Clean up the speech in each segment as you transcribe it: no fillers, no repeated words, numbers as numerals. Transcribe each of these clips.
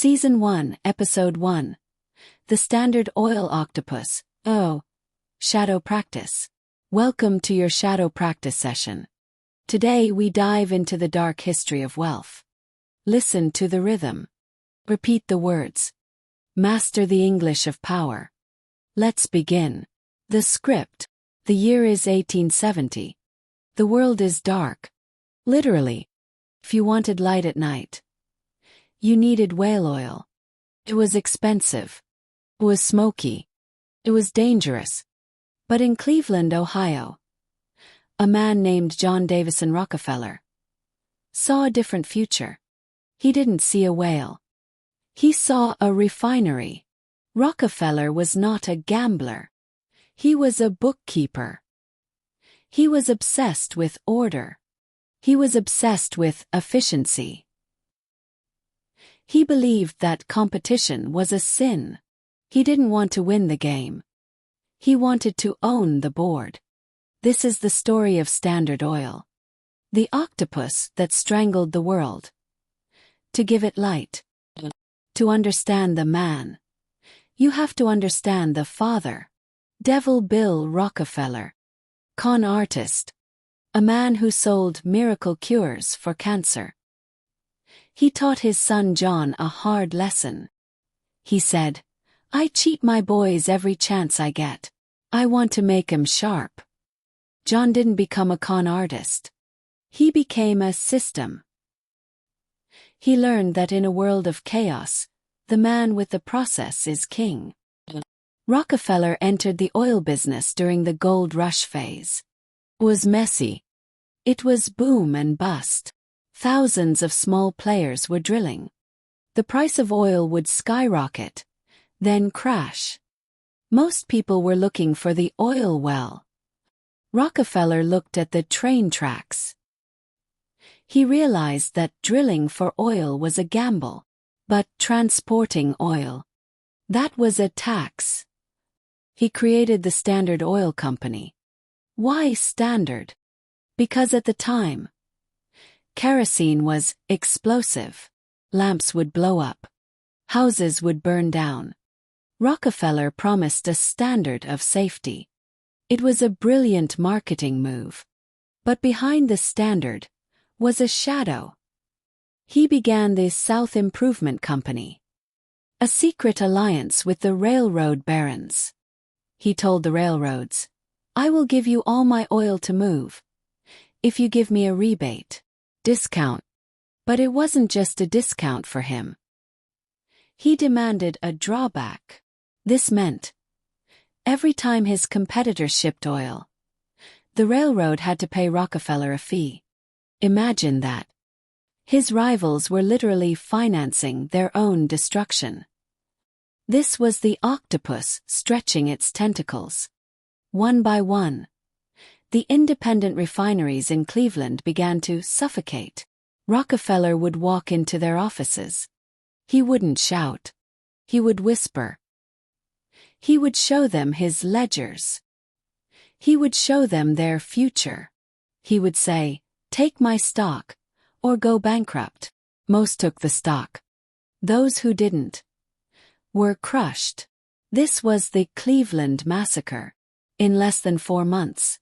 Season 1, Episode 1. The Standard Oil Octopus. Shadow Practice. Welcome to your Shadow Practice session. Today we dive into the dark history of wealth. Listen to the rhythm. Repeat the words. Master the English of power. Let's begin. The script. The year is 1870. The world is dark. Literally. If you wanted light at night, you needed whale oil. It was expensive. It was smoky. It was dangerous. But in Cleveland, Ohio, a man named John Davison Rockefeller saw a different future. He didn't see a whale. He saw a refinery. Rockefeller was not a gambler. He was a bookkeeper. He was obsessed with order. He was obsessed with efficiency. He believed that competition was a sin. He didn't want to win the game. He wanted to own the board. This is the story of Standard Oil. The octopus that strangled the world. To give it light. To understand the man, you have to understand the father. Devil Bill Rockefeller. Con artist. A man who sold miracle cures for cancer. He taught his son John a hard lesson. He said, "I cheat my boys every chance I get. I want to make 'em sharp." John didn't become a con artist. He became a system. He learned that in a world of chaos, the man with the process is king. Rockefeller entered the oil business during the gold rush phase. It was messy. It was boom and bust. Thousands of small players were drilling. The price of oil would skyrocket, then crash. Most people were looking for the oil well. Rockefeller looked at the train tracks. He realized that drilling for oil was a gamble, but transporting oil, that was a tax. He created the Standard Oil Company. Why Standard? Because at the time, kerosene was explosive. Lamps would blow up. Houses would burn down. Rockefeller promised a standard of safety. It was a brilliant marketing move. But behind the standard was a shadow. He began the South Improvement Company, a secret alliance with the railroad barons. He told the railroads, "I will give you all my oil to move, if you give me a rebate, discount." But it wasn't just a discount for him. He demanded a drawback. This meant, every time his competitor shipped oil, the railroad had to pay Rockefeller a fee. Imagine that. His rivals were literally financing their own destruction. This was the octopus stretching its tentacles. One by one, the independent refineries in Cleveland began to suffocate. Rockefeller would walk into their offices. He wouldn't shout. He would whisper. He would show them his ledgers. He would show them their future. He would say, "Take my stock, or go bankrupt." Most took the stock. Those who didn't were crushed. This was the Cleveland Massacre. In less than 4 months,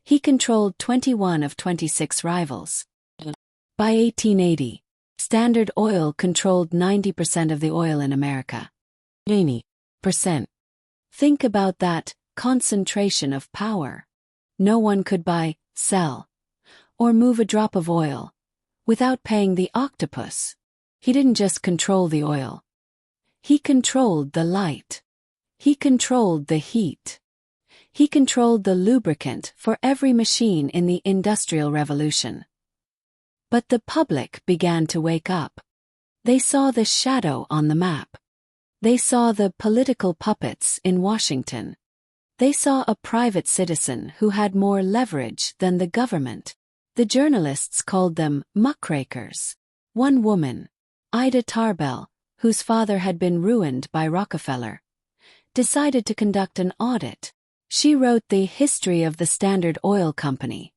he controlled 21 of 26 rivals. By 1880, Standard Oil controlled 90% of the oil in America. 90%. Think about that concentration of power. No one could buy, sell, or move a drop of oil without paying the octopus. He didn't just control the oil. He controlled the light. He controlled the heat. He controlled the lubricant for every machine in the Industrial Revolution. But the public began to wake up. They saw the shadow on the map. They saw the political puppets in Washington. They saw a private citizen who had more leverage than the government. The journalists called them muckrakers. One woman, Ida Tarbell, whose father had been ruined by Rockefeller, decided to conduct an audit. She wrote the history of the Standard Oil Company.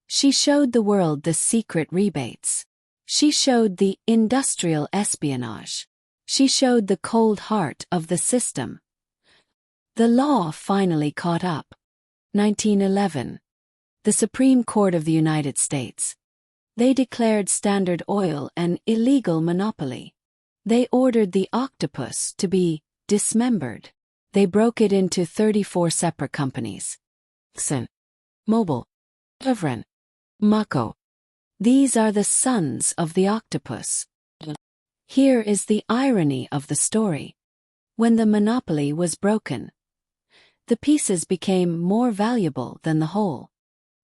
She showed the world the secret rebates. She showed the industrial espionage. She showed the cold heart of the system. The law finally caught up. 1911. The Supreme Court of the United States. They declared Standard Oil an illegal monopoly. They ordered the octopus to be dismembered. They broke it into 34 separate companies. Exxon, Mobil, Chevron, Mako. These are the sons of the octopus. Here is the irony of the story. When the monopoly was broken, the pieces became more valuable than the whole.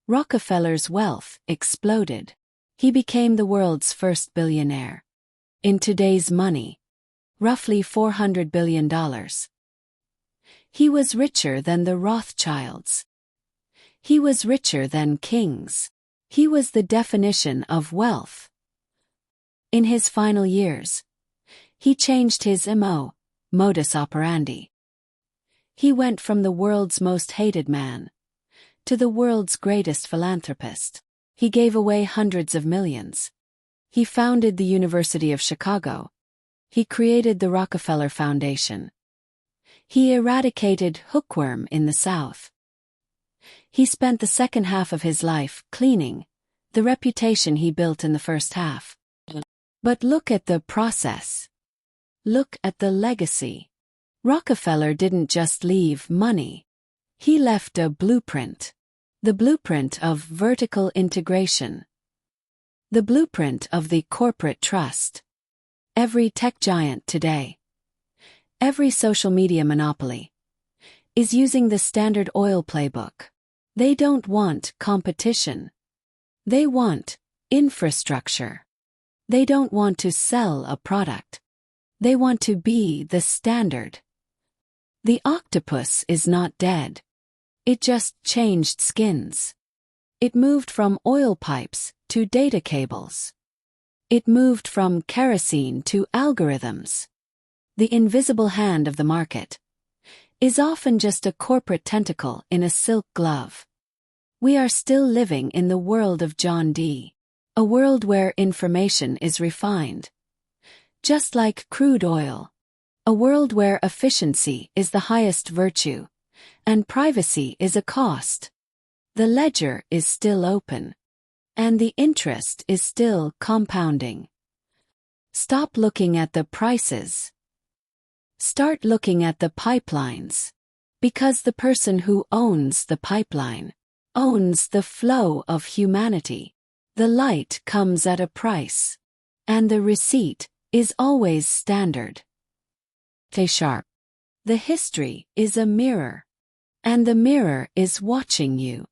Rockefeller's wealth exploded. He became the world's first billionaire. In today's money, roughly $400 billion. He was richer than the Rothschilds. He was richer than kings. He was the definition of wealth. In his final years, he changed his modus operandi. He went from the world's most hated man to the world's greatest philanthropist. He gave away hundreds of millions. He founded the University of Chicago. He created the Rockefeller Foundation. He eradicated hookworm in the South. He spent the second half of his life cleaning the reputation he built in the first half. But look at the process. Look at the legacy. Rockefeller didn't just leave money. He left a blueprint. The blueprint of vertical integration. The blueprint of the corporate trust. Every tech giant today, every social media monopoly, is using the Standard Oil playbook. They don't want competition. They want infrastructure. They don't want to sell a product. They want to be the standard. The octopus is not dead. It just changed skins. It moved from oil pipes to data cables. It moved from kerosene to algorithms. The invisible hand of the market is often just a corporate tentacle in a silk glove. We are still living in the world of John D. A world where information is refined, just like crude oil. A world where efficiency is the highest virtue, and privacy is a cost. The ledger is still open, and the interest is still compounding. Stop looking at the prices. Start looking at the pipelines, because the person who owns the pipeline owns the flow of humanity. The light comes at a price, and the receipt is always standard. Stay sharp. The history is a mirror, and the mirror is watching you.